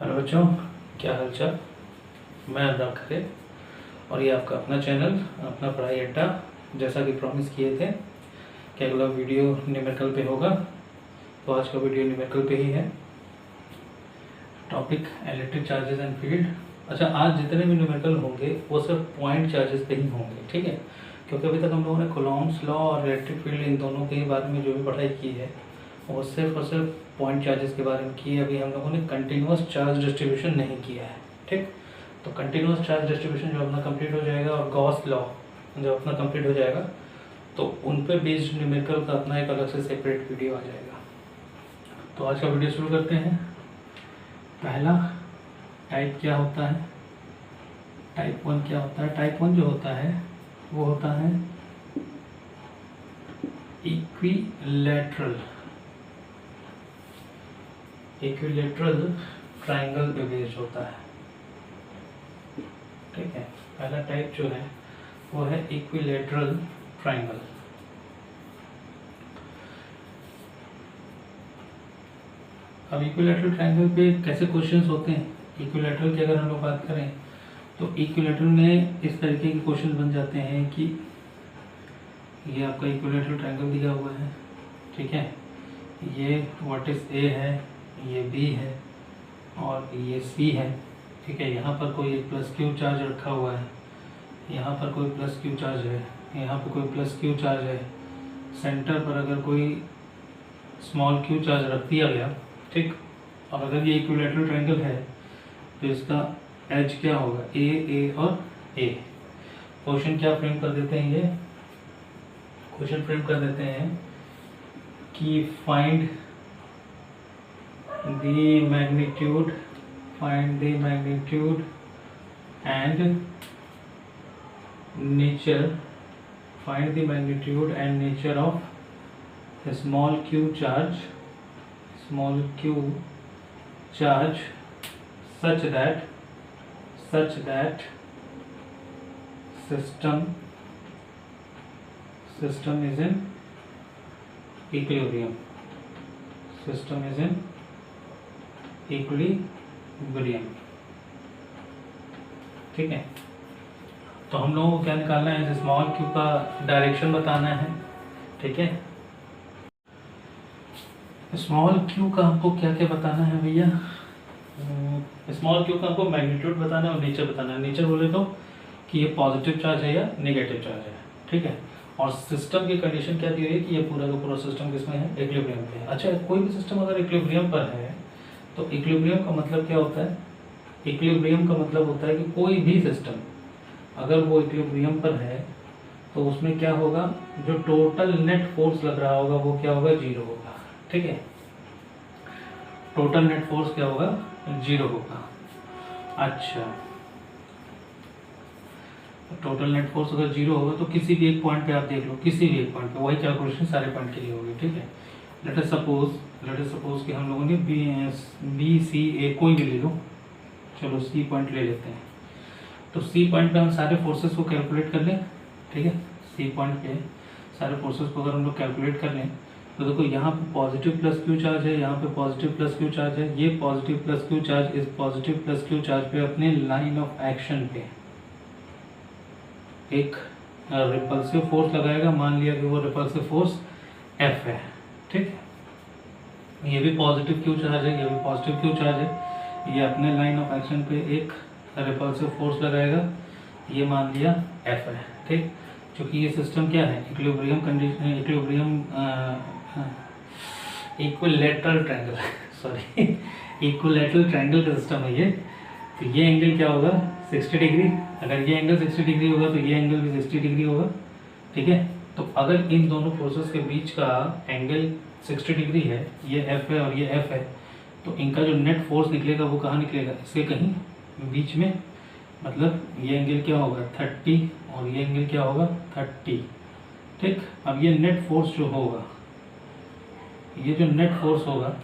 Hello बच्चों, क्या हालचाल। मैं अनुराग खरे और ये आपका अपना चैनल अपना पढ़ाई अड्डा। जैसा कि प्रॉमिस किए थे कि अगला वीडियो न्यूमेरिकल पे होगा, तो आज का वीडियो न्यूमेरिकल पे ही है। Topic electric charges and field. अच्छा, आज जितने भी न्यूमेरिकल होंगे वो सिर्फ पॉइंट चार्जेस पे ही होंगे, ठीक है। क्योंकि अभी तक हम लोगों ने कूलॉम्स लॉ और इलेक्ट्रिक फील्ड इन दोनों के बारे में जो भी पढ़ाई की है वो सिर्फ और सिर्फ पॉइंट चार्जेस के बारे में की है। अभी हम लोगों ने कंटिन्यूस चार्ज डिस्ट्रीब्यूशन नहीं किया है, ठीक। तो कंटिन्यूस चार्ज डिस्ट्रीब्यूशन जो अपना कंप्लीट हो जाएगा और गॉस लॉ जब अपना कंप्लीट हो जाएगा तो उन पे बेस्ड न्यूमेरिकल का अपना एक अलग से सेपरेट वीडियो आ जाएगा। तो आज का वीडियो शुरू करते हैं। पहला टाइप क्या होता है, टाइप 1 क्या होता है। टाइप 1 जो होता है वो होता है इक्विलैटरल ट्राइंगल पे बेस्ड होता है, ठीक है। पहला टाइप जो है वो है इक्विलैटरल ट्राइंगल। अब इक्विलैटरल ट्राइंगल पे कैसे क्वेश्चंस होते हैं। इक्विलैटरल की अगर हम लोग बात करें तो इक्विलैटरल में इस तरीके के क्वेश्चन बन जाते हैं कि ये आपका इक्विलैटरल ट्राइंगल दिया हुआ है, ठीक है। ये वर्टेक्स ए है, ये बी है और ये सी है, ठीक है। यहाँ पर कोई एक प्लस क्यू चार्ज रखा हुआ है, यहाँ पर कोई प्लस क्यू चार्ज है, यहाँ पर कोई प्लस क्यू चार्ज है। सेंटर पर अगर कोई स्मॉल क्यू चार्ज रख दिया गया, ठीक। और अगर ये इक्विलैटरल ट्रायंगल है तो इसका एज क्या होगा, ए और ए। क्वेश्चन क्या फ्रेम कर देते हैं, ये क्वेश्चन फ्रेम कर देते हैं कि find the magnitude and nature of a small q charge such that system is in equilibrium, ठीक है। तो हम लोगों को क्या निकालना है, स्मॉल क्यू का डायरेक्शन बताना है, ठीक है। स्मॉल क्यू का हमको क्या क्या बताना है भैया। स्मॉल क्यू का हमको मैग्नीट्यूड बताना है और नेचर बताना है। नेचर बोले तो कि ये पॉजिटिव चार्ज है या नेगेटिव चार्ज है, ठीक है। और सिस्टम की कंडीशन क्या दी हुई है कि ये पूरा का पूरा सिस्टम किसमें है, इक्विलिब्रियम पे है। अच्छा, कोई भी सिस्टम अगर इक्विलिब्रियम पर है तो इक्विलिब्रियम का मतलब क्या होता है। इक्विलिब्रियम का मतलब होता है कि कोई भी सिस्टम अगर वो इक्विलिब्रियम पर है तो उसमें क्या होगा, जो टोटल नेट फोर्स लग रहा होगा वो क्या होगा, जीरो होगा, ठीक है। टोटल नेट फोर्स क्या होगा, जीरो होगा। अच्छा, टोटल नेट फोर्स अगर जीरो होगा तो किसी भी एक पॉइंट पे आप देख लो, किसी भी एक पॉइंट पे वही कैलकुलेशन सारे पॉइंट के लिए होगी, ठीक है। लेट अस सपोज कि हम लोगों ने बी सी ए कोई भी ले लो, चलो सी पॉइंट ले लेते हैं। तो सी पॉइंट पे हम सारे फोर्सेस को कैलकुलेट कर लें, ठीक है। सी पॉइंट पे सारे फोर्सेस को अगर हम लोग कैलकुलेट कर लें तो देखो यहाँ पे पॉजिटिव प्लस क्यू चार्ज है, यहाँ पे पॉजिटिव प्लस क्यू चार्ज है। ये पॉजिटिव प्लस क्यू चार्ज इस पॉजिटिव प्लस क्यू चार्ज पे अपने लाइन ऑफ एक्शन पे एक रिपल्सिव फोर्स लगाएगा। मान लिया कि वो रिपल्सिव फोर्स एफ है, ठीक है। ये भी पॉजिटिव क्यू चार्ज है, ये भी पॉजिटिव क्यू चार्ज है। ये अपने लाइन ऑफ एक्शन पे एक रिपल्सिव फोर्स लगाएगा, ये मान लिया एफ है, ठीक। क्योंकि ये सिस्टम क्या है, equilibrium condition, equilateral triangle sorry equilateral triangle का सिस्टम है ये। तो ये एंगल क्या होगा, 60 डिग्री। अगर ये एंगल 60 डिग्री होगा तो ये एंगल भी 60 डिग्री होगा, ठीक है। तो अगर इन दोनों फोर्सेस के बीच का एंगल 60 डिग्री है, ये एफ है और ये एफ है, तो इनका जो नेट फोर्स निकलेगा वो कहाँ निकलेगा, इसके कहीं बीच में। मतलब ये एंगल क्या होगा 30 और ये एंगल क्या होगा 30, ठीक। अब ये नेट फोर्स जो होगा, ये जो नेट फोर्स होगा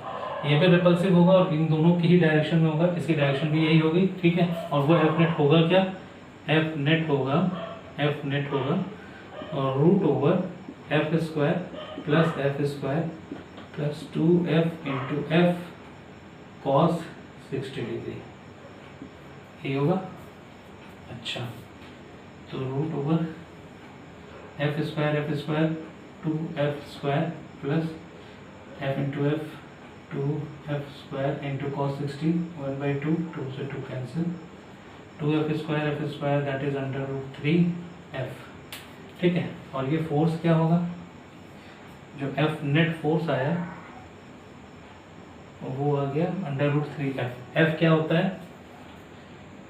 ये भी रिपल्सिव होगा और इन दोनों की ही डायरेक्शन में होगा, इसकी डायरेक्शन भी यही होगी, ठीक है। और वो एफ नेट होगा क्या, एफ नेट होगा और root over F square plus 2f into F cos 60 degree, ये होगा। अच्छा, तो root over F square 2f² plus f into F 2f² into cos 60 1/2, 2 से 2 cancel, 2f² that is under root 3f। ठीक है, और ये फोर्स क्या होगा, जो एफ नेट फोर्स आया वो आ गया अंडर रूट 3f। एफ क्या होता है,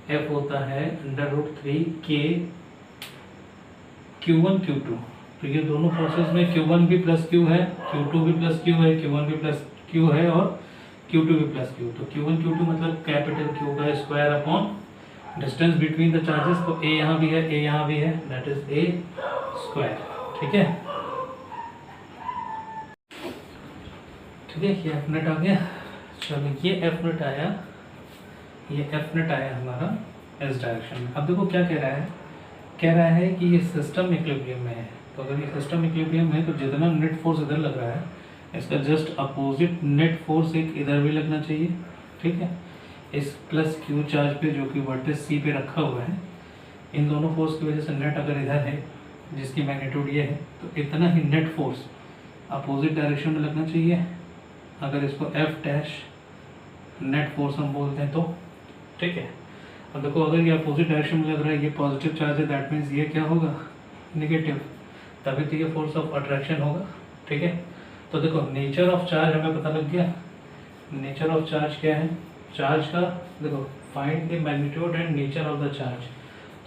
एफ होता है अंडर रूट 3 के Q1 Q2। तो ये दोनों फोर्सेस में Q1 भी प्लस Q है, Q2 भी प्लस Q है, Q1 भी प्लस Q है और Q2 भी प्लस Q। तो Q1 Q2 मतलब कैपिटल Q का square upon distance between the charges. तो A यहाँ भी है, A यहाँ भी है, दैट इज A स्क्वायर। ठीक है, ठीक है, ये एफ नेट आ गया। चलो, ये एफ नेट आया, ये एफ नेट आया हमारा इस डायरेक्शन में। अब देखो क्या कह रहा है, कह रहा है कि ये सिस्टम इक्विलिब्रियम में है। तो अगर ये सिस्टम इक्विलिब्रियम है तो जितना नेट फोर्स इधर लग रहा है, इसका जस्ट अपोजिट नेट फोर्स एक इधर भी लगना चाहिए। ठीक है, इस प्लस क्यू चार्ज पे जो कि वर्टेक्स सी पे रखा हुआ है, इन दोनों फोर्स की वजह से नेट अगर इधर है जिसकी मैग्नीट्यूड ये है, तो इतना ही नेट फोर्स अपोजिट डायरेक्शन में लगना चाहिए। अगर इसको एफ डैश नेट फोर्स हम बोलते हैं तो। ठीक है, अब देखो अगर ये अपोजिट डायरेक्शन में लग रहा है, ये पॉजिटिव चार्ज है, दैट मीन्स ये क्या होगा, नेगेटिव, तभी तो ये फोर्स ऑफ अट्रैक्शन होगा। ठीक है, तो देखो नेचर ऑफ चार्ज हमें पता लग गया। नेचर ऑफ चार्ज क्या है, चार्ज का देखो find the magnitude and nature of the charge.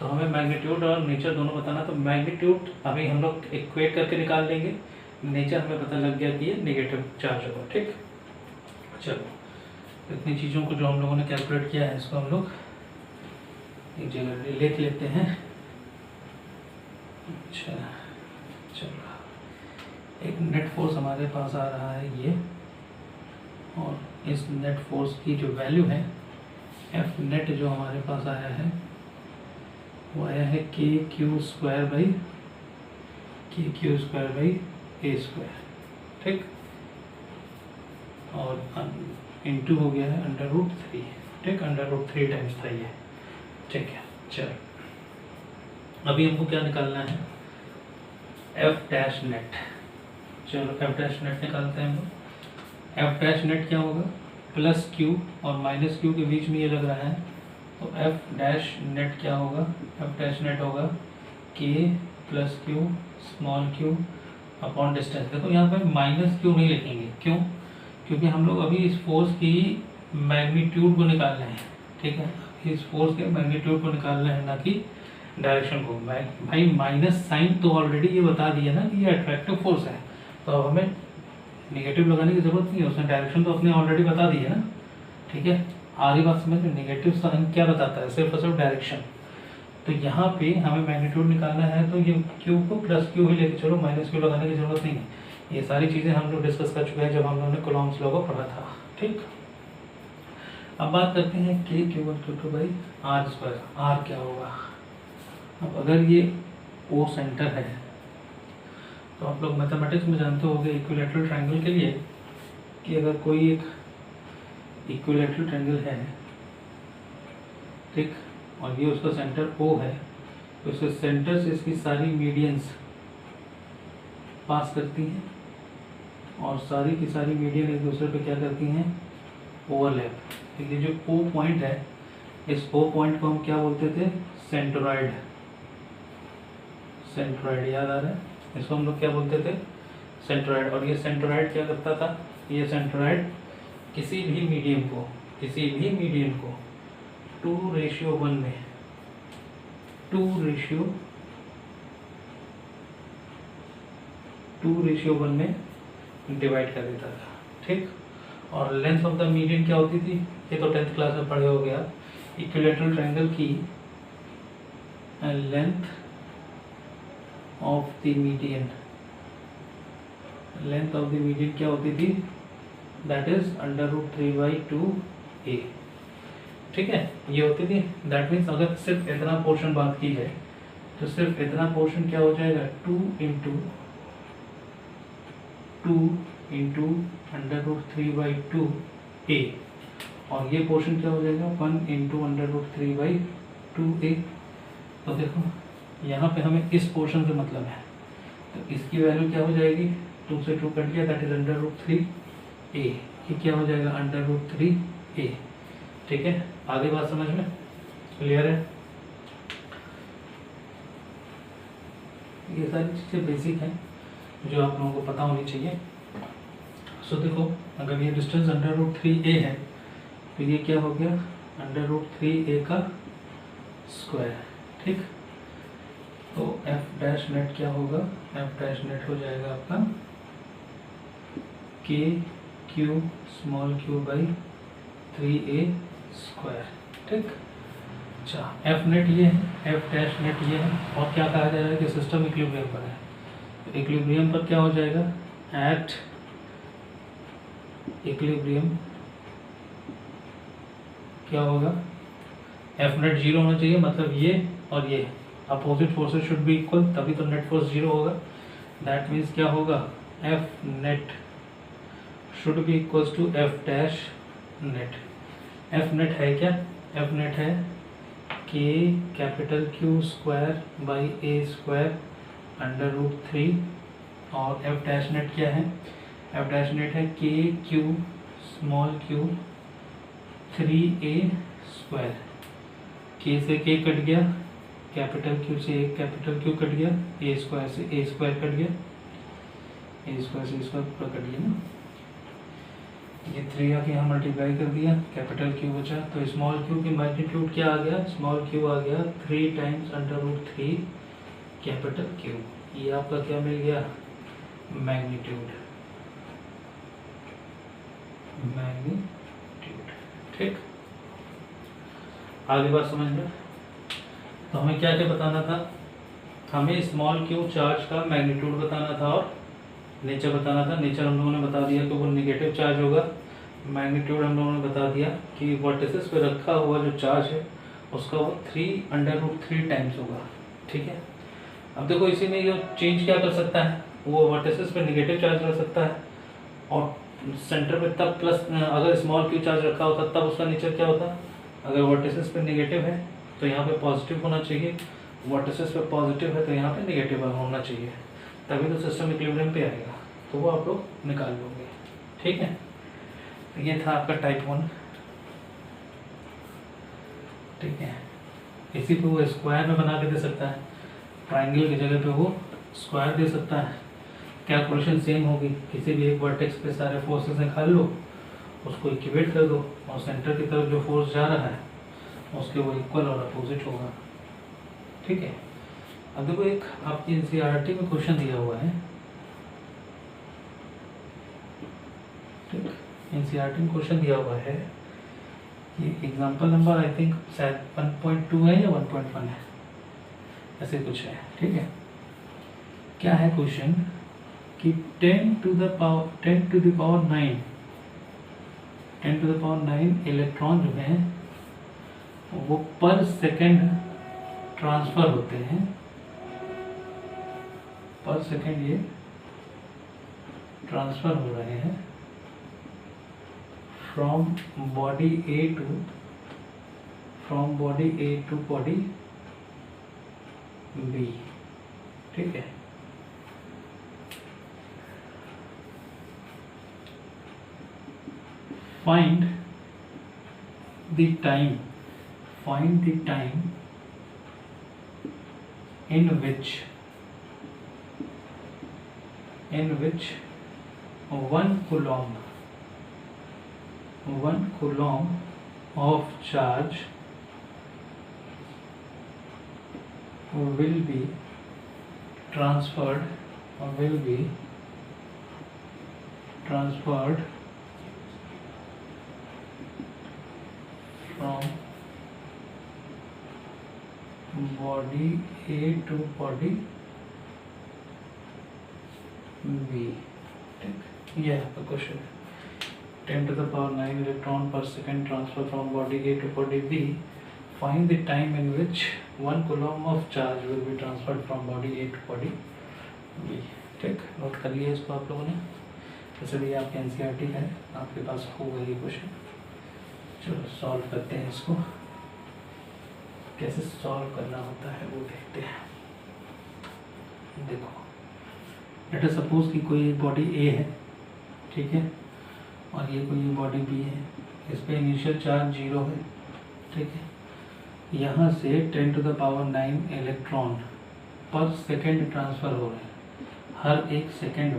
तो हमें मैग्नीट्यूड और नेचर दोनों बताना। तो मैग्नीट्यूड अभी हम लोग इक्वेट करके निकाल लेंगे, नेचर हमें पता लग गया कि ये नेगेटिव चार्ज होगा। ठीक, चलो इतनी चीज़ों को जो हम लोगों ने कैलकुलेट किया है, इसको हम लोग एक जगह लिख लेते हैं। अच्छा, चलो, एक नेट फोर्स हमारे पास आ रहा है ये, और इस नेट फोर्स की जो वैल्यू है, एफ नेट जो हमारे पास आया है वो आया है KQ² बाई A²। ठीक, और इंटू हो गया है अंडर रूट 3। ठीक, अंडर रूट 3 टाइम्स था ये। ठीक है, चलो अभी हमको क्या निकालना है, एफ डैश नेट। चलो एफ डैश नेट निकालते हैं हम लोग। एफ डैश नेट क्या होगा, प्लस क्यू और माइनस क्यू के बीच में ये लग रहा है, तो एफ डैश नेट क्या होगा, एफ डैश नेट होगा के plus Q small Q upon distance. देखो यहाँ पर माइनस क्यू नहीं लिखेंगे, क्यों, क्योंकि हम लोग अभी इस फोर्स की मैग्नीट्यूड को निकाल रहे हैं। ठीक है, इस फोर्स के मैग्नीट्यूड को निकाल रहे हैं, ना कि डायरेक्शन को। भाई माइनस साइन तो ऑलरेडी ये बता दिया ना कि ये अट्रैक्टिव फोर्स है, तो अब हमें नेगेटिव लगाने की जरूरत नहीं है, उसने डायरेक्शन तो अपने ऑलरेडी बता दी है ना। ठीक है, आ रही बात समझ में, नेगेटिव साइन क्या बताता है, सिर्फ और सिर्फ डायरेक्शन। तो यहाँ पे हमें मैग्नीट्यूड निकालना है, तो ये क्यू को प्लस क्यू ही लेके चलो, माइनस क्यू लगाने की जरूरत नहीं है। ये सारी चीज़ें हम लोग डिस्कस कर चुके हैं जब हम लोगों ने कूलॉम्स लॉ को पढ़ा था। ठीक, अब बात करते हैं KQ1 Q2 by R²। R क्या होगा, अब अगर ये O सेंटर है, तो आप लोग मैथमेटिक्स में जानते होंगे इक्विलैटरल ट्रायंगल के लिए कि अगर कोई एक इक्विलैटरल ट्रायंगल है, ठीक, और ये उसका सेंटर O है, तो इसके सेंटर से इसकी सारी मीडियंस पास करती हैं, और सारी की सारी मीडियन एक दूसरे पे क्या करती हैं, ओवरलैप। तो ये जो O पॉइंट है, इस O पॉइंट को हम क्या बोलते थे, सेंट्रोइड। सेंट्रोइड याद आ रहा है, इसको हम लोग क्या बोलते थे, सेंट्रोइड। और ये सेंट्रोइड क्या करता था, ये सेंट्रोइड किसी भी मीडियम को 2:1 में 2:1 में डिवाइड कर देता था। ठीक, और लेंथ ऑफ द मीडियन क्या होती थी, ये तो 10th क्लास में पढ़े हो गया। इक्विलैटरल ट्रायंगल की लेंथ ऑफ द मीडियन क्या होती थी, दैट इज √3/2a। ठीक है, ये होती थी। दैट मीन्स अगर सिर्फ इतना पोर्शन बात की जाए, तो सिर्फ इतना पोर्शन क्या हो जाएगा, 2 × √3/2a। और ये पोर्शन क्या हो जाएगा 1 इंटू √3/2a। तो देखो यहाँ पे हमें इस पोर्शन से मतलब है, तो इसकी वैल्यू क्या हो जाएगी, 2 से 2 कट गया, दैट इज √3a। ये क्या हो जाएगा √3a। ठीक है, आगे बात समझ में क्लियर है। ये सारी चीज़ें बेसिक हैं जो आप लोगों को पता होनी चाहिए। सो देखो अगर ये डिस्टेंस √3a है तो ये क्या हो गया √3a का स्क्वायर। ठीक, तो f डैश नेट क्या होगा, f डैश नेट हो जाएगा आपका k q small q by 3a square. ठीक, अच्छा f नेट ये है, f डैश नेट ये है, और क्या कहा जा रहा है कि सिस्टम इक्विलिब्रियम पर है। तो इक्विलिब्रियम पर क्या हो जाएगा, एट इक्विलिब्रियम क्या होगा, f नेट 0 होना चाहिए, मतलब ये और ये opposite forces should be equal, तभी तो नेट फोर्स 0 होगा। दैट मीन्स क्या होगा, f net should be equals to f dash net. f net है क्या, f नेट है k capital Q square by a square √3, और f डैश नेट क्या है, f डैश नेट है k q small q 3a square. k से k cut गया, capital Q से एक कैपिटल Q कट गया, a स्क्वायर से a स्क्वायर कट गया, a स्क्वायर से a स्क्वायर पूरा कट गया ना, ये 3 आके यहाँ मल्टीप्लाई कर दिया, कैपिटल Q बचा, तो स्मॉल q की मैग्नीट्यूड क्या आ गया, स्मॉल q आ गया 3 टाइम्स √3 कैपिटल Q। ये आपका क्या मिल गया, मैग्नीट्यूड। ठीक, आगे बात समझ में। तो हमें क्या क्या बताना था, हमें स्मॉल q चार्ज का मैग्नीट्यूड बताना था और नेचर बताना था। नेचर हम लोगों ने बता दिया कि वो नेगेटिव चार्ज होगा, मैग्नीट्यूड हम लोगों ने बता दिया कि वर्टिसेस पे रखा हुआ जो चार्ज है उसका वो 3 टाइम्स होगा। ठीक है, अब देखो इसी में ये चेंज क्या कर सकता है, वो वर्टिसेस पे नेगेटिव चार्ज रख सकता है, और सेंटर पे तब प्लस, अगर स्मॉल q चार्ज रखा होता तब उसका नेचर क्या होता, अगर वर्टिसेस पे नेगेटिव है तो यहाँ पे पॉजिटिव होना चाहिए, वर्टिसेस पे पॉजिटिव है तो यहाँ पे नेगेटिव होना चाहिए, तभी तो सिस्टम इक्विलिब्रियम पे आएगा। तो वो आप लोग निकाल लोगे। ठीक है, तो ये था आपका टाइप 1। ठीक है, इसी पे वो स्क्वायर में बना के दे सकता है, ट्राइंगल की जगह पे वो स्क्वायर दे सकता है। कैलकुलेशन सेम होगी, किसी भी एक वर्टेक्स पे सारे फोर्सेस निकाल लो, उसको इक्विवेट कर दो, और सेंटर की तरफ जो फोर्स जा रहा है उसके वो इक्वल और अपोजिट होगा। ठीक है, अब देखो एक आपकी एनसीईआरटी में क्वेश्चन दिया हुआ है। ठीक, एनसीईआरटी में क्वेश्चन दिया हुआ है, ये एग्जांपल नंबर आई थिंक शायद 1.2 है या 1.1 है, ऐसे कुछ है। ठीक है, क्या है क्वेश्चन कि 10 to the power 9 इलेक्ट्रॉन जो हैं वो पर सेकेंड ट्रांसफर होते हैं, पर सेकेंड ये ट्रांसफर हो रहे हैं from body A to body B. ठीक है, find the time in which 1 coulomb of charge will be transferred from body A to body B। ठीक, ये आपका क्वेश्चन है। 10 to the power 9 electron per second transfer from body A to body B. Find the time in which 1 coulomb of charge will be transferred from body A to body B। ठीक, note कर लिया इसको आप लोगों ने, इसलिए आपके NCERT है, आपके पास होगा ये क्वेश्चन। चलो सॉल्व करते हैं इसको, कैसे सॉल्व करना होता है वो देखते हैं। देखो लेट अस सपोज कि कोई एक बॉडी ए है, ठीक है, और ये कोई बॉडी बी है, इस पे इनिशियल चार्ज 0 है, ठीक है। यहाँ से 10 to the power 9 इलेक्ट्रॉन पर सेकेंड ट्रांसफ़र हो रहे हैं, हर एक सेकेंड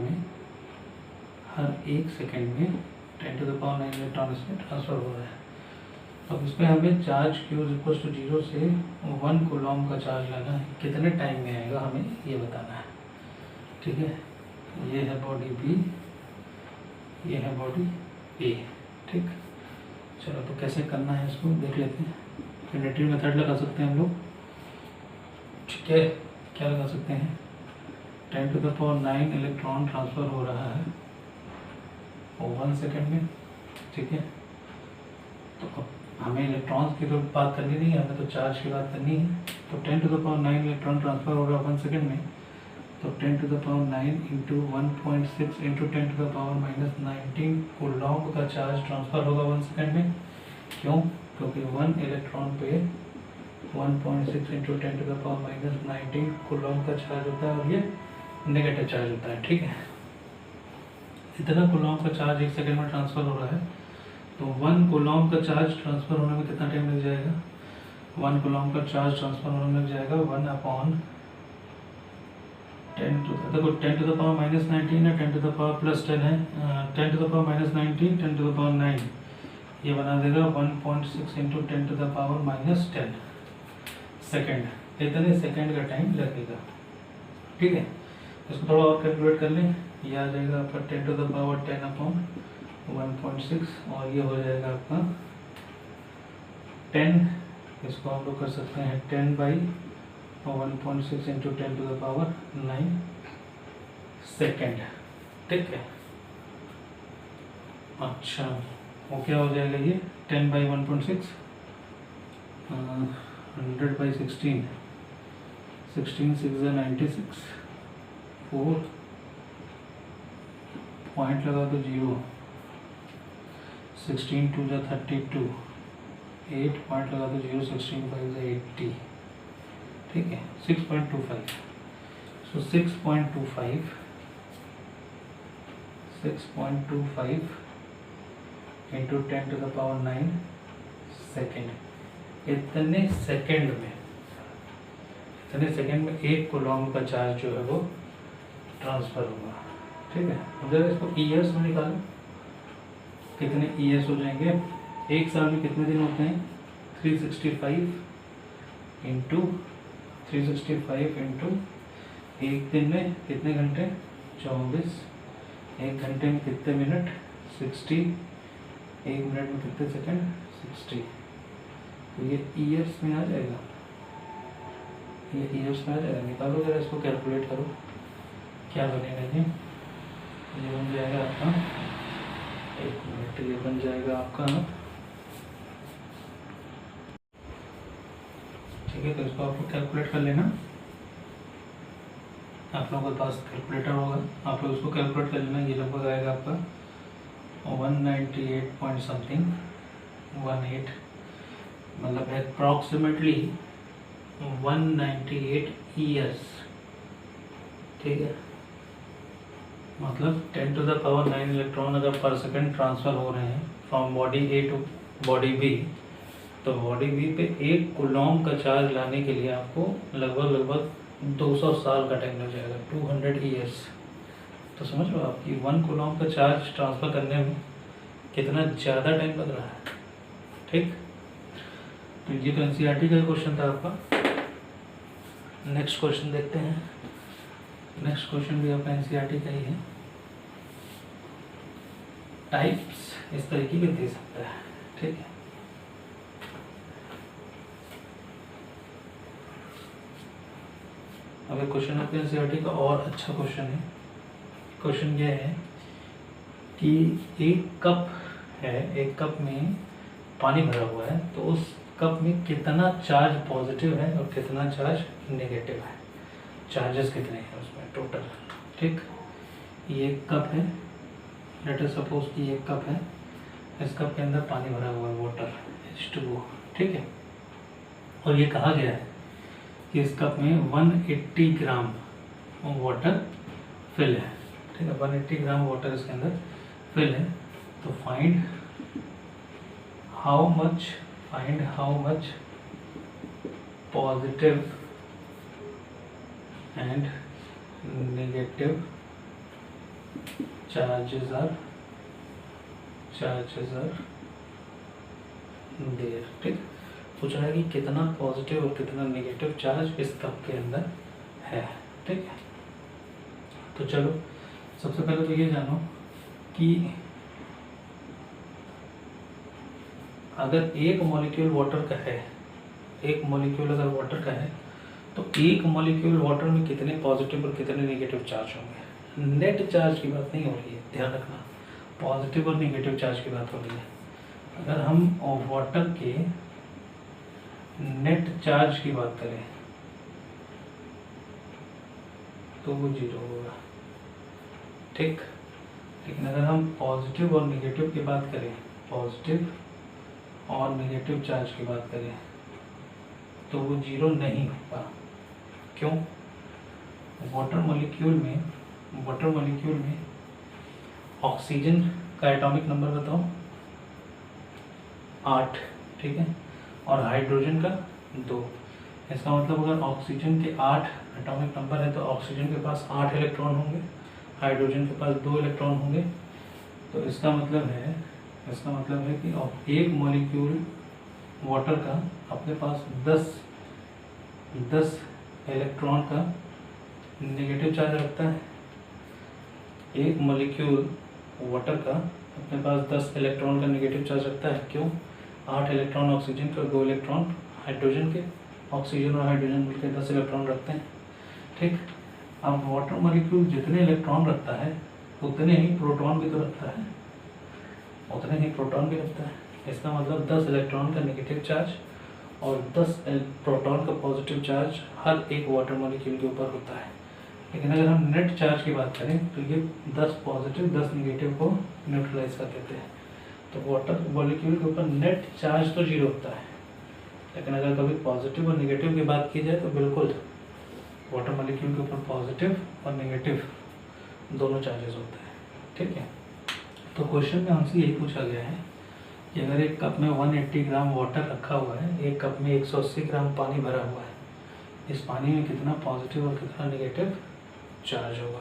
में 10 to the power 9 इलेक्ट्रॉन इसमें ट्रांसफ़र हो रहा है। अब इस पर हमें चार्ज Q = 0 से 1 कूलॉम का चार्ज लेना है, कितने टाइम में आएगा हमें ये बताना है, ठीक है। ये है बॉडी बी, ये है बॉडी ए, ठीक। चलो तो कैसे करना है इसको देख लेते हैं। इंडक्टिव मेथड लगा सकते हैं हम लोग, ठीक है। क्या लगा सकते हैं, 10 to the power 9 electron transfer हो रहा है और 1 सेकेंड में, ठीक है। तो अब हमें इलेक्ट्रॉन्स की तो बात करनी नहीं है, हमें तो चार्ज की बात करनी है। तो 10 to the power 9 electron transfer हो रहा है 1 सेकेंड में, तो 10 to the power 9 into 1.6 into 10 to the power -19 Coulomb का चार्ज ट्रांसफ़र होगा 1 सेकेंड में। क्यों? क्योंकि 1 इलेक्ट्रॉन पे 1.6 into 10 to the power -19 Coulomb का चार्ज होता है और ये नेगेटिव चार्ज होता है, ठीक है। इतना कूलॉम का चार्ज 1 सेकेंड में ट्रांसफ़र हो रहा है, तो 1 कूलॉम का चार्ज ट्रांसफ़र होने में कितना टाइम लग जाएगा? 1 कूलॉम का चार्ज ट्रांसफ़र होने में लग जाएगा 1/10 देखो 10 to the power -19 है, 10 to the power +10 है, 10 to the power -19 10 to the power 9, ये बना देगा 1.6 into 10 to the power -10 second. इतने सेकेंड का टाइम लगेगा, ठीक है। इसको थोड़ा और कैलकुलेट कर लें, ये आ जाएगा आपका 10 to the power 10/1.6 और ये हो जाएगा आपका 10, इसको हम लोग कर सकते हैं 10/1.6 into 10 to the power 9 second, ठीक है। अच्छा वो क्या हो जाएगा, ये 10/1.6 100/16 16 6 96 4 पॉइंट लगा दो 0, 16 2 32 8 पॉइंट लगा दो 0, 16 5 80, ठीक है। 6.25, सो 6.25 into 10 to the power 9 second. इतने सेकेंड में 1 कूलॉम का चार्ज जो है वो ट्रांसफ़र होगा, ठीक है। अब जरा इसको ईयर्स में निकालो, कितने ईयर्स हो जाएंगे? एक साल में कितने दिन होते हैं? 365 इंटू 365 इंटू एक दिन में कितने घंटे? 24। एक घंटे में कितने मिनट? 60। एक मिनट में कितने सेकंड? 60। तो ये ईयर्स में आ जाएगा, ये ईयर्स में आ जाएगा। निकालो जरा इसको, कैलकुलेट करो क्या बनेगा। ये बन जाएगा आपका, एक मिनट, ये बन जाएगा आपका, ठीक है। तो इसको आपको कैलकुलेट कर लेना, आप लोगों के पास कैलकुलेटर होगा, आप लोग उसको कैलकुलेट कर लेना। ये लगभग आएगा आपका 198 पॉइंट समथिंग 18, मतलब अप्रॉक्सीमेटली 198 ईयर्स, ठीक है। मतलब 10 to the power 9 इलेक्ट्रॉन अगर पर सेकेंड ट्रांसफ़र हो रहे हैं from body A to body B, तो बॉडी बी पे 1 कूलॉम का चार्ज लाने के लिए आपको लगभग 200 साल का टाइम लग जाएगा, 200 ईयर्स। तो समझ लो आप कि 1 कूलॉम का चार्ज ट्रांसफ़र करने में कितना ज़्यादा टाइम लग रहा है, ठीक। तो ये तो एनसीईआरटी का क्वेश्चन था आपका। नेक्स्ट क्वेश्चन देखते हैं। नेक्स्ट क्वेश्चन भी आपका एनसीईआरटी का ही है। टाइप्स इस तरीके के दे सकता है, ठीक है। अब एक क्वेश्चन आपके एनसीईआरटी का और अच्छा क्वेश्चन है। क्वेश्चन ये है कि एक कप है, एक कप में पानी भरा हुआ है, तो उस कप में कितना चार्ज पॉजिटिव है और कितना चार्ज नेगेटिव है, चार्जेस कितने हैं उसमें टोटल, ठीक। ये एक कप है, लेट अस सपोज कि एक कप है इस कप के अंदर पानी भरा हुआ है, वाटर H2O, ठीक है। और ये कहा गया है कि इस कप में 180 ग्राम वाटर फिल है, ठीक है, 180 ग्राम वाटर इसके अंदर फिल है। तो find how much positive and negative charges are there, ठीक। पूछ रहा है कि कितना पॉजिटिव और कितना नेगेटिव चार्ज इस कप के अंदर है, ठीक है। तो चलो सबसे पहले तो ये जानो कि अगर एक मॉलिक्यूल वाटर का है, एक मॉलिक्यूल अगर वाटर का है, तो एक मॉलिक्यूल वाटर में कितने पॉजिटिव और कितने नेगेटिव चार्ज होंगे। नेट चार्ज की बात नहीं हो रही है, ध्यान रखना, पॉजिटिव और नेगेटिव चार्ज की बात हो रही है। अगर हम वाटर के नेट चार्ज की बात करें तो वो 0 होगा, ठीक। लेकिन अगर हम पॉजिटिव और नेगेटिव की बात करें, पॉजिटिव और नेगेटिव चार्ज की बात करें, तो वो 0 नहीं होगा। क्यों? वाटर मॉलिक्यूल में ऑक्सीजन का एटॉमिक नंबर बताओ 8, ठीक है, और हाइड्रोजन का 2। इसका मतलब अगर ऑक्सीजन के 8 एटॉमिक नंबर है तो ऑक्सीजन के पास 8 इलेक्ट्रॉन होंगे, हाइड्रोजन के पास 2 इलेक्ट्रॉन होंगे। तो इसका मतलब है कि एक मॉलिक्यूल वाटर का अपने पास 10 इलेक्ट्रॉन का नेगेटिव चार्ज रखता है। एक मॉलिक्यूल वाटर का अपने पास 10 इलेक्ट्रॉन का नेगेटिव चार्ज रखता है। क्यों? 8 इलेक्ट्रॉन ऑक्सीजन के और 2 इलेक्ट्रॉन हाइड्रोजन के। ऑक्सीजन और हाइड्रोजन मिलकर 10 इलेक्ट्रॉन रखते हैं, ठीक। अब वाटर मॉलिक्यूल जितने इलेक्ट्रॉन रखता है उतने ही प्रोटॉन भी तो रखता है, इसका मतलब 10 इलेक्ट्रॉन का नेगेटिव चार्ज और 10 प्रोटॉन का पॉजिटिव चार्ज हर एक वाटर मॉलिक्यूल के ऊपर होता है। लेकिन अगर हम नेट चार्ज की बात करें तो ये 10 पॉजिटिव 10 नेगेटिव को न्यूट्रलाइज कर देते हैं। तो वाटर मॉलिक्यूल के ऊपर नेट चार्ज तो 0 होता है, लेकिन अगर कभी पॉजिटिव और नेगेटिव की बात की जाए तो बिल्कुल वाटर मॉलिक्यूल के ऊपर पॉजिटिव और नेगेटिव दोनों चार्जेस होते हैं, ठीक है। तो क्वेश्चन में हमसे यही पूछा गया है कि अगर एक कप में 180 ग्राम वाटर रखा हुआ है, एक कप में 180 ग्राम पानी भरा हुआ है, इस पानी में कितना पॉजिटिव और कितना नेगेटिव चार्ज होगा।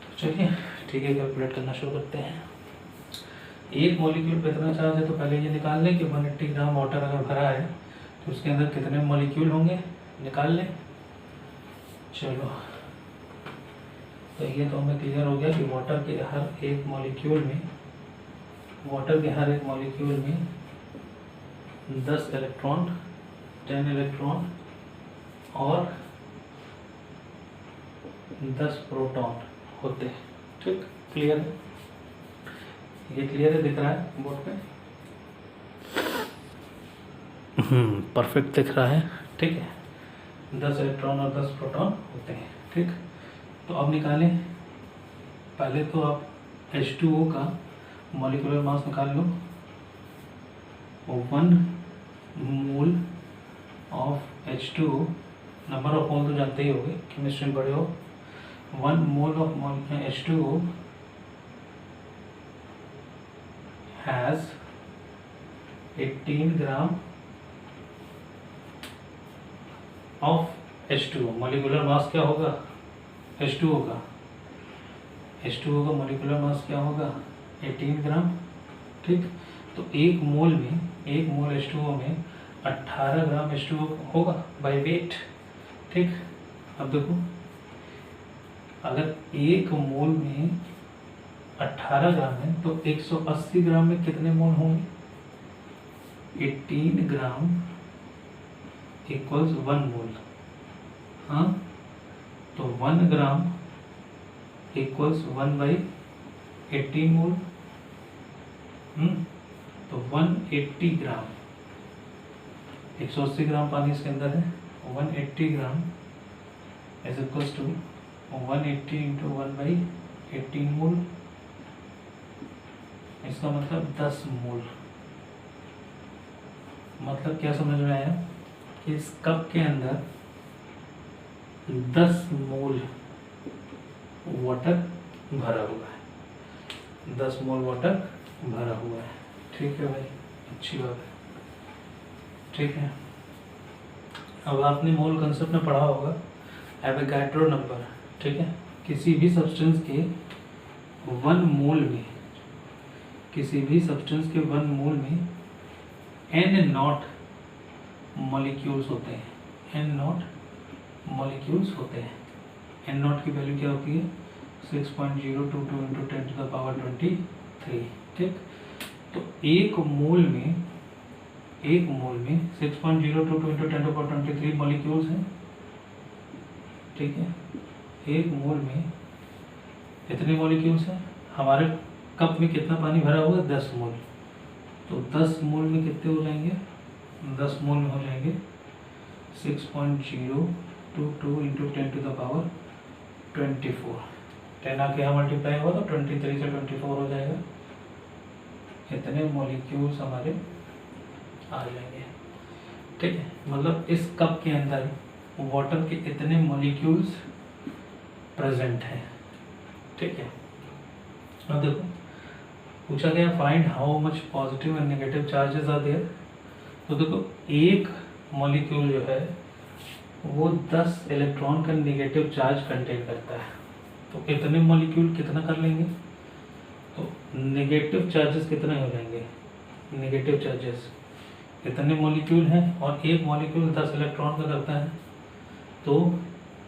तो चलिए ठीक है, कैलकुलेट करना शुरू करते हैं। एक मॉलिक्यूल पे कितना चार्ज है तो पहले ये निकाल लें कि 180 ग्राम वाटर अगर भरा है तो उसके अंदर कितने मॉलिक्यूल होंगे, निकाल लें। चलो तो ये तो हमें क्लियर हो गया कि वाटर के हर एक मॉलिक्यूल में 10 इलेक्ट्रॉन 10 इलेक्ट्रॉन और 10 प्रोटॉन होते हैं, ठीक। क्लियर है, ये क्लियर है, दिख रहा है बोर्ड पे? परफेक्ट दिख रहा है, ठीक है। 10 इलेक्ट्रॉन और 10 प्रोटॉन होते हैं, ठीक। तो अब निकालें, पहले तो आप H2O का मॉलिक्यूलर मास निकाल लो। 1 mole of H2O, number of mole तो जानते ही होंगे, केमिस्ट्री में पढ़े हो। 1 mole of H2O has 18 gram of H2O। Molecular mass क्या होगा H2O का? H2O का मॉलिक्यूलर मास क्या होगा? 18 ग्राम, ठीक। तो एक मोल H2O में 18 ग्राम H2O होगा बाय वेट, ठीक। अब देखो, अगर एक मोल में 18 ग्राम है तो 180 ग्राम में कितने मोल होंगे? 18 ग्राम इक्वल्स 1 मोल। हाँ, तो 1 ग्राम इक्वल्स 1/18 मोल। तो 180 ग्राम, 180 ग्राम पानी इसके अंदर है, 180 gram is equals to 180 into 1/18 mole. इसका मतलब 10 मोल। मतलब क्या समझ में आया कि इस कप के अंदर 10 मोल वाटर भरा हुआ है, 10 मोल वाटर भरा हुआ है। ठीक है भाई, अच्छी बात है। ठीक है, अब आपने मोल कंसेप्ट में पढ़ा होगा एवोगाड्रो नंबर। ठीक है, किसी भी सब्सटेंस के 1 मोल में, किसी भी सब्सटेंस के 1 मोल में n नॉट मॉलिक्यूल्स होते हैं, n नॉट मॉलिक्यूल्स होते हैं। n नॉट की वैल्यू क्या होती है 6.022 इंटू 10 टू द पावर 23। ठीक, तो एक मोल में 6.022 इंटू 10 टू पावर 23 मॉलिक्यूल्स हैं। ठीक है, एक मोल में कितने मॉलिक्यूल्स हैं? हमारे कप में कितना पानी भरा हुआ है? 10 मोल। तो 10 मोल में कितने हो जाएंगे? 10 मोल में हो जाएंगे 6.022 इंटू 10 टू द पावर 24। 10 आके यहाँ मल्टीप्लाई होगा तो 23 से 24 हो जाएगा। इतने मॉलिक्यूल्स हमारे आ जाएंगे। ठीक है, मतलब इस कप के अंदर वाटर के इतने मॉलिक्यूल्स प्रेजेंट हैं। ठीक है, अब देखो पूछा गया find how much positive and negative charges are there. तो देखो एक मॉलिक्यूल जो है वो 10 इलेक्ट्रॉन का नेगेटिव चार्ज कंटेन करता है। तो इतने मॉलिक्यूल कितना कर लेंगे? तो नेगेटिव चार्जेस कितने हो जाएंगे? नेगेटिव चार्जेस इतने मॉलिक्यूल हैं और एक मॉलिक्यूल 10 इलेक्ट्रॉन का करता है, तो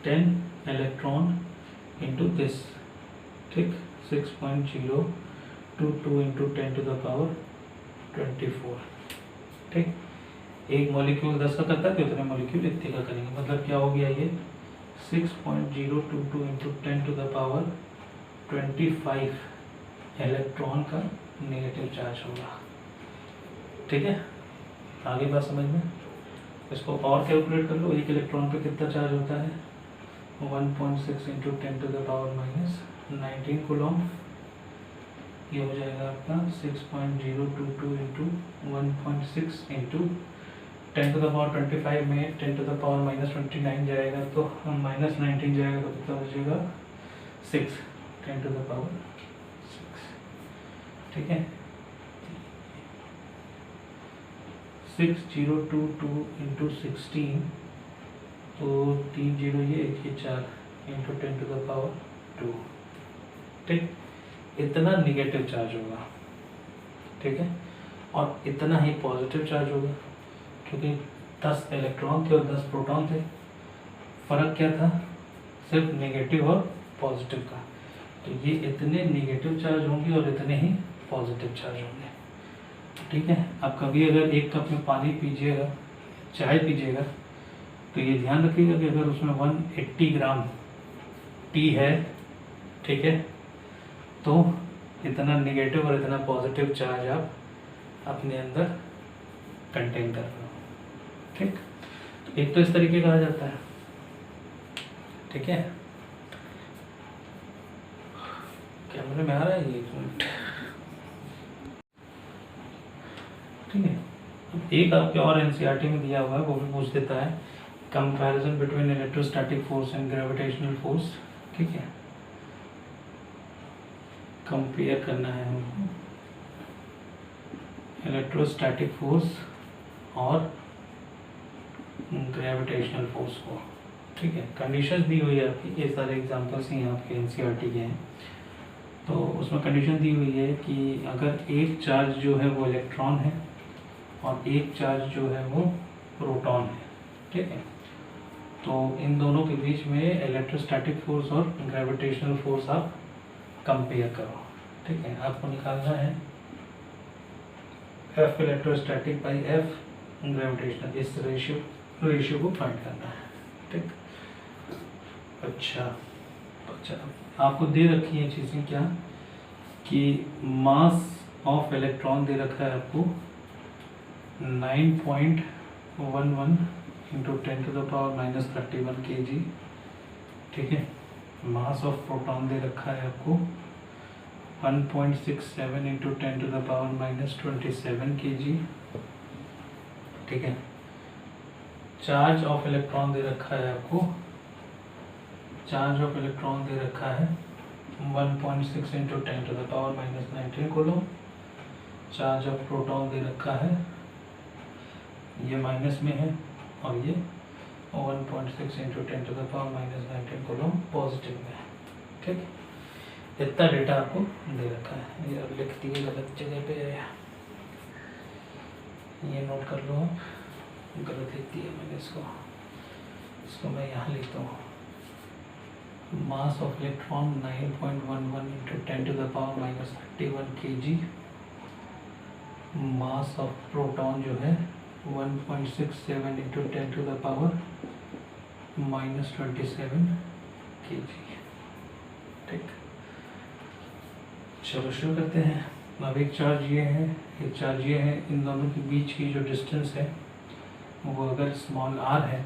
10 इलेक्ट्रॉन इंटू दिस। ठीक, 6.022 इंटू 10 टू द पावर 24। ठीक, एक मॉलिक्यूल 10 का करता है तो इतने मॉलिक्यूल इतने का करेंगे। मतलब क्या हो गया ये 6.022 into 10 to the power 25 electron का नेगेटिव चार्ज होगा। ठीक है, आगे बात समझ में? इसको और कैलकुलेट कर लो, एक इलेक्ट्रॉन पे कितना चार्ज होता है 1.6 into 10 to the power -19 coulomb. ये हो जाएगा आपका 6.022 into 1.6 into 10 to the power 25 में 10 टू द पावर -29 जाएगा तो -19 जाएगा तो कितना बचेगा 6 10 टू द पावर 6। ठीक है, 6022 इंटू 16 तो 3 जीरो ये 1 ये 4 इंटू 10 टू द पावर 2। ठीक, इतना निगेटिव चार्ज होगा। ठीक है, और इतना ही पॉजिटिव चार्ज होगा, क्योंकि 10 इलेक्ट्रॉन थे और 10 प्रोटॉन थे। फर्क क्या था? सिर्फ नेगेटिव और पॉजिटिव का। तो ये इतने नेगेटिव चार्ज होंगे और इतने ही पॉजिटिव चार्ज होंगे। ठीक है, अब कभी अगर एक कप में पानी पीजिएगा, चाय पीजिएगा, तो ये ध्यान रखिएगा कि अगर उसमें 180 ग्राम टी है, ठीक है, तो इतना नेगेटिव और इतना पॉजिटिव चार्ज आप अपने अंदर कंटेन कर रहे हो। ठीक, एक तो इस तरीके का आ जाता है। ठीक है, कैमरे में आ रहा है ये? 1 मिनट। ठीक है, एक आपके और एनसीईआरटी में दिया हुआ है, वो भी पूछ देता है comparison between electrostatic force and gravitational force. ठीक है, कंपेयर करना है हमको इलेक्ट्रोस्टैटिक फोर्स और ग्रेविटेशनल फोर्स को। ठीक है, कंडीशंस दी हुई है आपकी, ये सारे एग्जांपल्स ही आपके एनसीईआरटी के हैं। तो उसमें कंडीशन दी हुई है कि अगर एक चार्ज जो है वो इलेक्ट्रॉन है और एक चार्ज जो है वो प्रोटॉन है। ठीक है, तो इन दोनों के बीच में इलेक्ट्रोस्टैटिक फोर्स और ग्रेविटेशनल फोर्स आप कंपेयर करो। ठीक है, आपको निकालना है F electrostatic by F gravitational, इस रेशियो को फाइंड करना है। ठीक, अच्छा, आपको दे रखी है चीज़ें क्या कि मास ऑफ इलेक्ट्रॉन दे रखा है आपको 9.11 into 10 to the power -31 kg। ठीक है, मास ऑफ प्रोटॉन दे रखा है आपको 1.67 into 10 to the power minus 27 kg। ठीक है, चार्ज ऑफ इलेक्ट्रॉन दे रखा है आपको, चार्ज ऑफ इलेक्ट्रॉन दे रखा है 1.6 into 10 to the power minus 19 coulomb. Charge of proton दे रखा है, ये माइनस में है, और ये 1.6 into 10 to the power minus 19 coulomb positive में है। ठीक, इतना डेटा आपको दे रखा है। ये लिख दिए गलत जगह पे है, ये नोट कर लो आप, गलत लिख दिया मैंने इसको मैं यहाँ लिखता हूँ। Mass of electron 9.11 into 10 to the power minus 31 kg। Mass of proton जो है 1.67 into 10 to the power minus 27 kg। ठीक, चलो शुरू करते हैं। अब एक चार्ज ये है, एक चार्ज ये है, इन दोनों के बीच की जो डिस्टेंस है वो अगर स्मॉल r है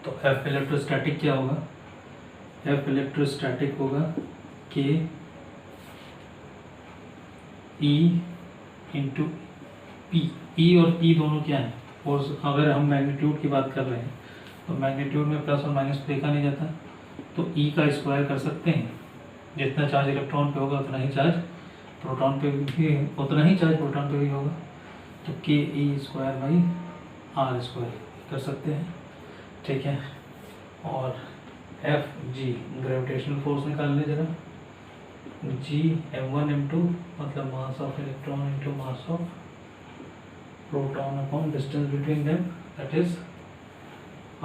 तो F इलेक्ट्रोस्टैटिक क्या होगा? F इलेक्ट्रोस्टैटिक होगा K E into P। E और P दोनों क्या है? और अगर हम मैग्नीट्यूड की बात कर रहे हैं तो मैग्नीट्यूड में प्लस और माइनस देखा नहीं जाता, तो E का स्क्वायर कर सकते हैं। जितना चार्ज इलेक्ट्रॉन पे होगा उतना ही चार्ज प्रोटॉन पे भी, उतना ही चार्ज प्रोटॉन पे भी होगा, तो के E square by R square कर सकते हैं। ठीक है, और एफ जी ग्रेविटेशनल फोर्स निकाल लें जरा। जी m1 m2 मतलब mass of electron into mass of proton upon distance between them, that is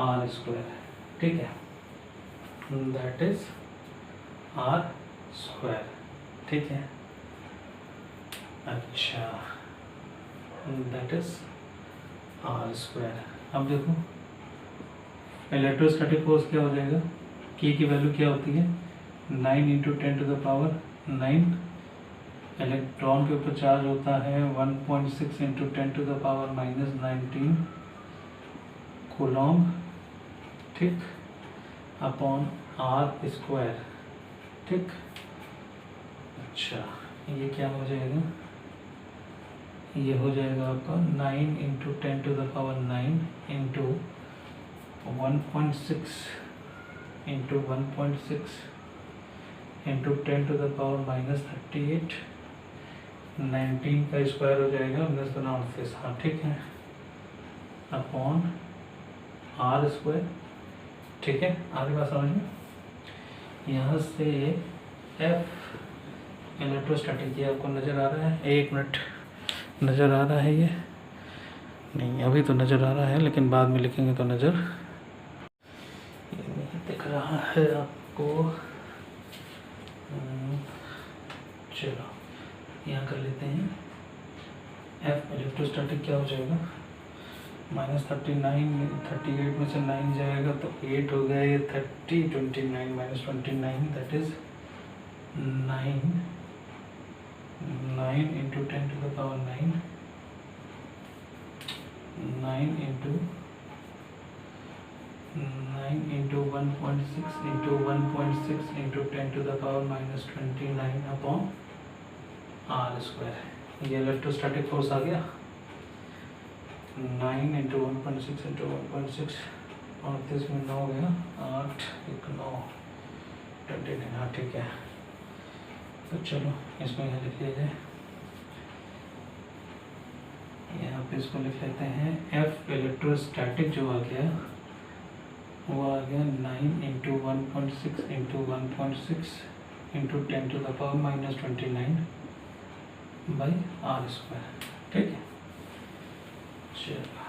R square. ठीक है, दैट इज आर स्क्वायर। ठीक है, अच्छा, दैट इज आर स्क्वायर। अब देखो इलेक्ट्रोस्टैटिक फोर्स क्या हो जाएगा, के की वैल्यू क्या होती है 9 into 10 to the power 9। Electron के ऊपर चार्ज होता है 1.6 into 10 to the power minus 19 coulomb. ठीक, अपॉन आर स्क्वायर। ठीक, अच्छा, ये क्या हो जाएगा, ये हो जाएगा आपका 9 into 10 to the power 9 into 1.6 into 1.6 into 10 to the power minus 38। 19 का स्क्वायर हो जाएगा 19 हाँ ठीक है, अपॉन आर स्क्वायर। ठीक है, आगे बात समझ में। यहाँ से एफ इलेक्ट्रोस्टैटिक ये आपको नज़र आ रहा है, एक मिनट, नज़र आ रहा है ये नहीं, अभी तो नज़र आ रहा है लेकिन बाद में लिखेंगे तो नज़र ये नहीं दिख रहा है आपको। चलो यहाँ कर लेते हैं, एफ इलेक्ट्रोस्टैटिक क्या हो जाएगा माइनस 39, 38 में से 9 जाएगा तो 8 हो गया, ये 30, 29 minus 29 that is 9 into 10 to the power 9, 9 into 1.6 into 1.6 into 10 to the power minus 29 upon R square. ये इलेक्ट्रोस्टैटिक फोर्स आ गया 9 इंटू 1.6 इंटू 1.6, 38 में 9 गया, 8 1 9 29। हाँ ठीक है, तो चलो इसमें यहाँ लिख लिया जाए, यहाँ पे इसको लिख लेते हैं। एफ इलेक्ट्रोस्टैटिक जो आ गया वो आ गया 9 into 1.6 into 1.6 into 10 to the power minus 29 by R square. ठीक है, चलो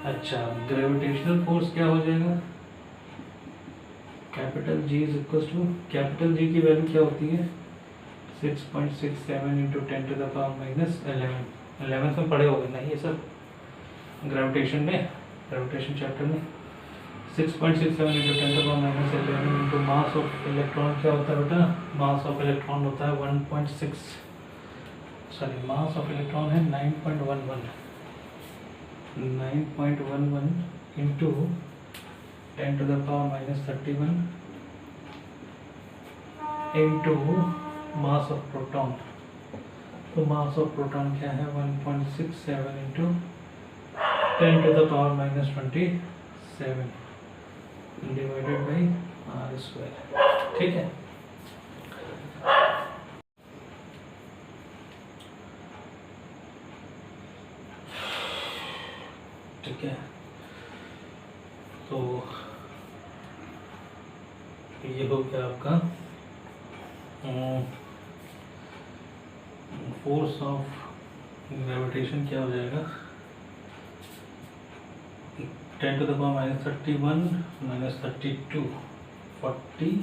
अच्छा, ग्रेविटेशनल फोर्स क्या हो जाएगा, capital G is equal to, capital G की वैल्यू क्या होती है 6.67 into 10 to the power minus 11। 11 में पढ़े होगे नहीं ये सब, ग्रेविटेशन में, ग्रेविटेशन चैप्टर में 6.67 into 10 to the power minus 11 into mass of electron क्या होता है बेटा, मास ऑफ इलेक्ट्रॉन होता है 1.6, सॉरी मास ऑफ इलेक्ट्रॉन है 9.11 into 10 to the power minus 31 into mass of proton. तो मास ऑफ प्रोटॉन क्या है 1.67 into 10 to the power -27 divided by r²। ठीक है, ठीक है। तो ये हो गया आपका फोर्स ऑफ ग्रेविटेशन। क्या हो जाएगा 10 टू द पावर -31 -32 40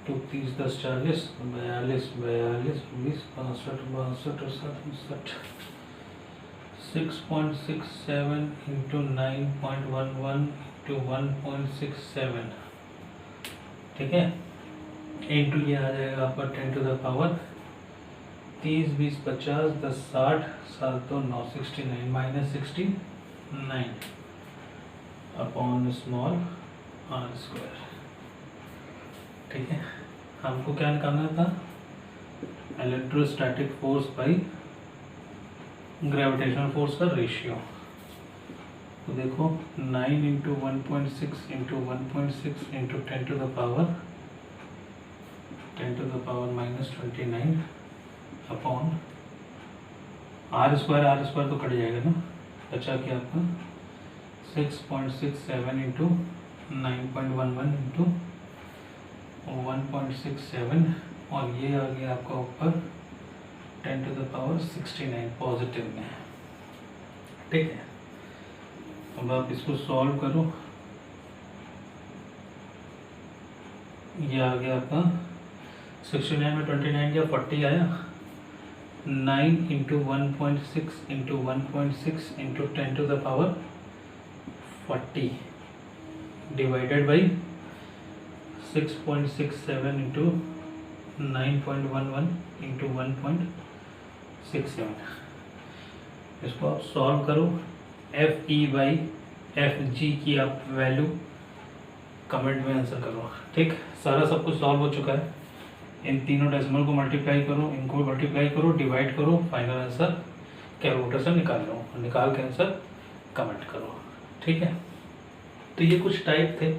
2 30 10 40 42 42 20 65 62 और 67 6.67 इंटू 9.11 इंटू 1.67। ठीक है, इंटू ये आ जाएगा आपका 10 to the power 30 20 50 10 60 7 2 9 69 -69 upon small r²। ठीक है, हमको क्या निकालना था electrostatic force by gravitational force का रेशियो। तो देखो 9 into 1.6 into 1.6 into 10 to the power -29 upon r² तो कट जाएगा ना, बचा क्या आपका 6.67 इंटू 9.11 इंटू 1.67 और ये आ गया आपका ऊपर 10 टू द पावर 69 पॉजिटिव में। ठीक है, अब आप इसको सॉल्व करो। ये आ गया आपका 69 में 29 क्या 40 आया। 9 into 1.6 into 1.6 into 10 to the power 40 divided by 6.67 into 9.11 into 1.67। इसको आप सॉल्व करो। FE/FG की आप वैल्यू कमेंट में आंसर करो। ठीक, सारा सब कुछ सॉल्व हो चुका है। इन तीनों डेसिमल को मल्टीप्लाई करो, इनको मल्टीप्लाई करो, डिवाइड करो, फाइनल आंसर कैलकुलेटर से निकाल लो, निकाल के आंसर कमेंट करो। ठीक है, तो ये कुछ टाइप थे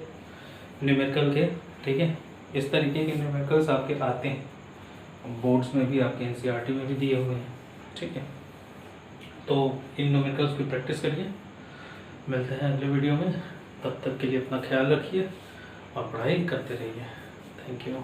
न्यूमेरिकल के। ठीक है, इस तरीके के न्यूमेरिकल्स आपके आते हैं बोर्ड्स में भी, आपके NCERT में भी दिए हुए हैं। ठीक है, तो इन न्यूमेरिकल्स की प्रैक्टिस करिए। मिलते हैं अगले वीडियो में, तब तक के लिए अपना ख्याल रखिए और पढ़ाई करते रहिए। Thank you.